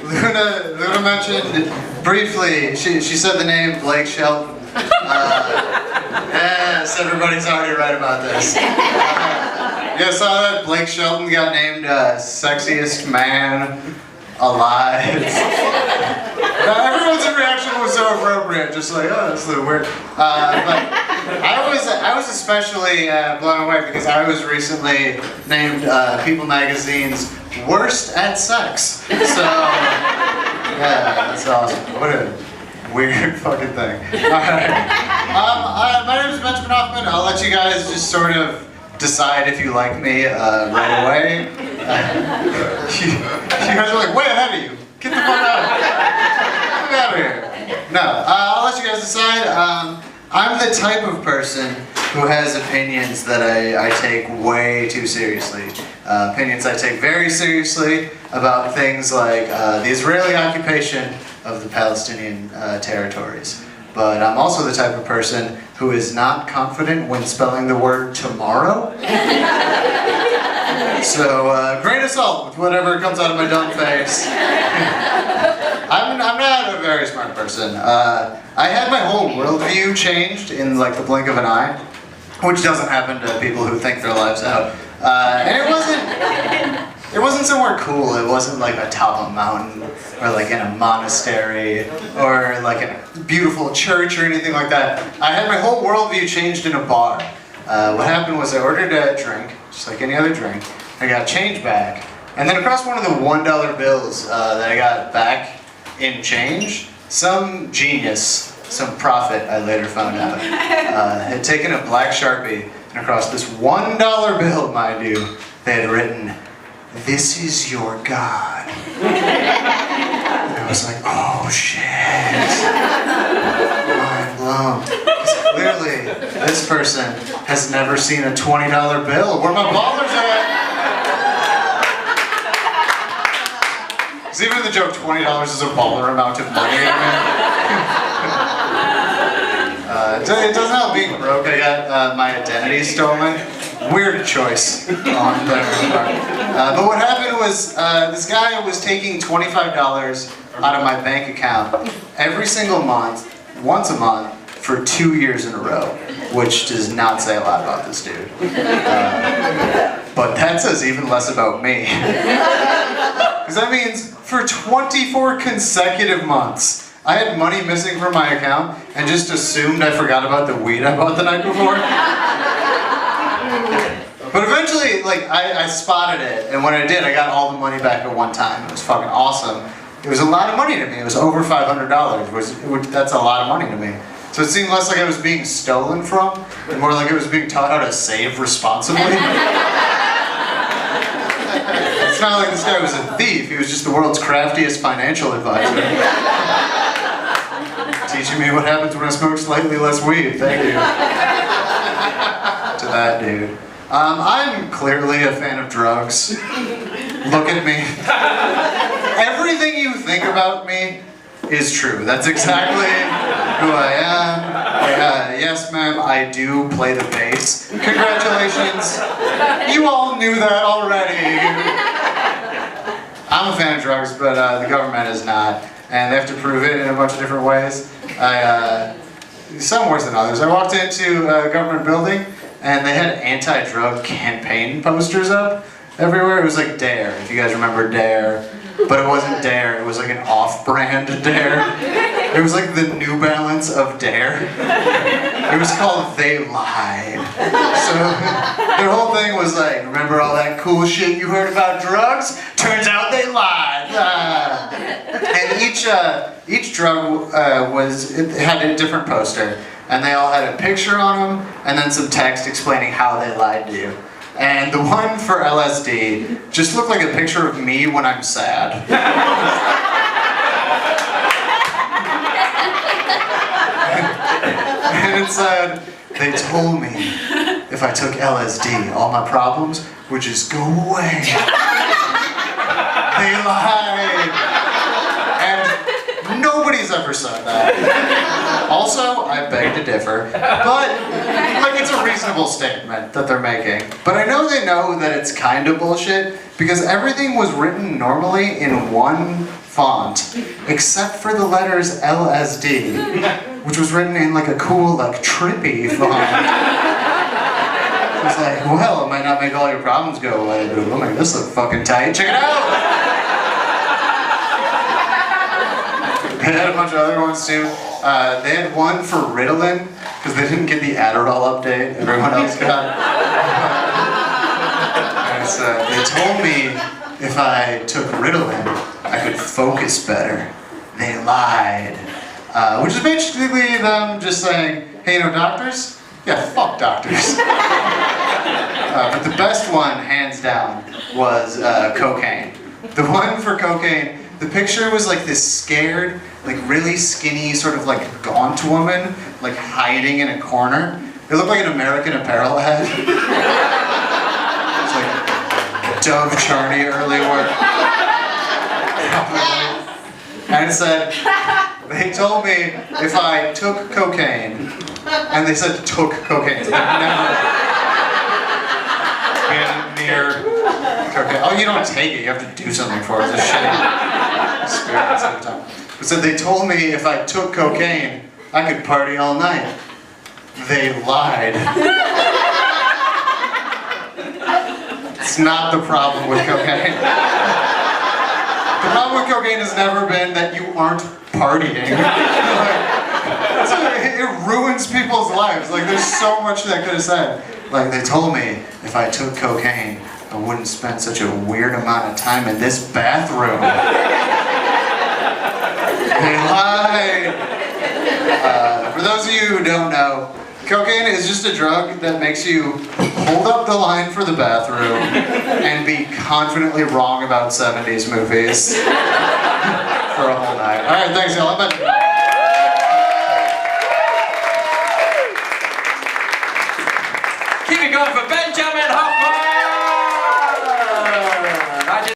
Luna mentioned briefly, she said the name Blake Shelton. Yes, everybody's already right about this. Yeah, I saw that Blake Shelton got named sexiest man alive. Everyone's reaction was so appropriate, just like, oh, that's a little weird. But I was especially blown away because I was recently named People Magazine's worst at sex. So, yeah, that's awesome. What a weird fucking thing. Alright. My name is Benjamin Hoffman. I'll let you guys just sort of decide if you like me right away. You guys are like way ahead of you. Get the fuck out. Get out of here. No, I'll let you guys decide. I'm the type of person who has opinions that I take way too seriously. Opinions I take very seriously about things like the Israeli occupation of the Palestinian territories. But I'm also the type of person who is not confident when spelling the word tomorrow. So, grain of salt with whatever comes out of my dumb face. I'm not a very smart person. I had my whole worldview changed in like the blink of an eye, which doesn't happen to people who think their lives out. And it wasn't somewhere cool. It wasn't like atop a mountain or like in a monastery or like in a beautiful church or anything like that. I had my whole worldview changed in a bar. What happened was I ordered a drink, just like any other drink. I got change back, and then across one of the $1 bills that I got back in change, some genius, some prophet I later found out, had taken a black Sharpie, and across this $1 bill, mind you, they had written, "This is your God." And I was like, oh shit. Mind blown. Because clearly, this person has never seen a $20 bill. Where my ballers at? Because even the joke $20 is a baller amount of money. It doesn't help being broke. I got my identity stolen. Weird choice on their part. But what happened was this guy was taking $25 out of my bank account every single month, once a month, for 2 years in a row, which does not say a lot about this dude. But that says even less about me. Because that means for 24 consecutive months, I had money missing from my account and just assumed I forgot about the weed I bought the night before. But eventually, like, I spotted it, and when I did, I got all the money back at one time. It was fucking awesome. It was a lot of money to me. It was over $500, that's a lot of money to me. So it seemed less like I was being stolen from, and more like I was being taught how to save responsibly. It's not like this guy was a thief, he was just the world's craftiest financial advisor. Teaching me what happens when I smoke slightly less weed, thank you. To that dude. I'm clearly a fan of drugs. Look at me. Everything you think about me is true. That's exactly who I am. Yes, ma'am, I do play the bass. Congratulations. You all knew that already. I'm a fan of drugs, but the government is not. And they have to prove it in a bunch of different ways. Some worse than others. I walked into a government building, and they had anti-drug campaign posters up everywhere. It was like Dare, if you guys remember Dare. But it wasn't Dare, it was like an off-brand Dare. It was like the New Balance of Dare. It was called They Lied. So their whole thing was like, remember all that cool shit you heard about drugs? Turns out they lied. And each drug had a different poster. And they all had a picture on them, and then some text explaining how they lied to you. And the one for LSD just looked like a picture of me when I'm sad. And it said, they told me if I took LSD, all my problems would just go away. They lied. And nobody's ever said that. Also, Also, I beg to differ, but like it's a reasonable statement that they're making. But I know they know that it's kind of bullshit because everything was written normally in one font, except for the letters LSD, which was written in like a cool, like trippy font. It was like, well, it might not make all your problems go away, but it'll make this look fucking tight. Check it out! They had a bunch of other ones too. They had one for Ritalin, because they didn't get the Adderall update everyone else got. And they told me if I took Ritalin, I could focus better. They lied. Which is basically them just saying, hey, you know doctors? Yeah, fuck doctors. But the best one, hands down, was cocaine. The one for cocaine, the picture was like this scared, like really skinny, sort of like gaunt woman, like hiding in a corner. It looked like an American Apparel ad. It's like Dove Charney early work. And it said, they told me if I took cocaine, and they said took cocaine. Never been near cocaine. Oh, you don't take it, you have to do something for it. It's a shitty experience every time. It said they told me if I took cocaine, I could party all night. They lied. It's not the problem with cocaine. The problem with cocaine has never been that you aren't partying. It ruins people's lives. Like, there's so much that could have said. Like, they told me if I took cocaine, I wouldn't spend such a weird amount of time in this bathroom. They lied. For those of you who don't know, cocaine is just a drug that makes you hold up the line for the bathroom and be confidently wrong about 70s movies for a whole night. Alright, thanks y'all. Keep it going for Ben Jones.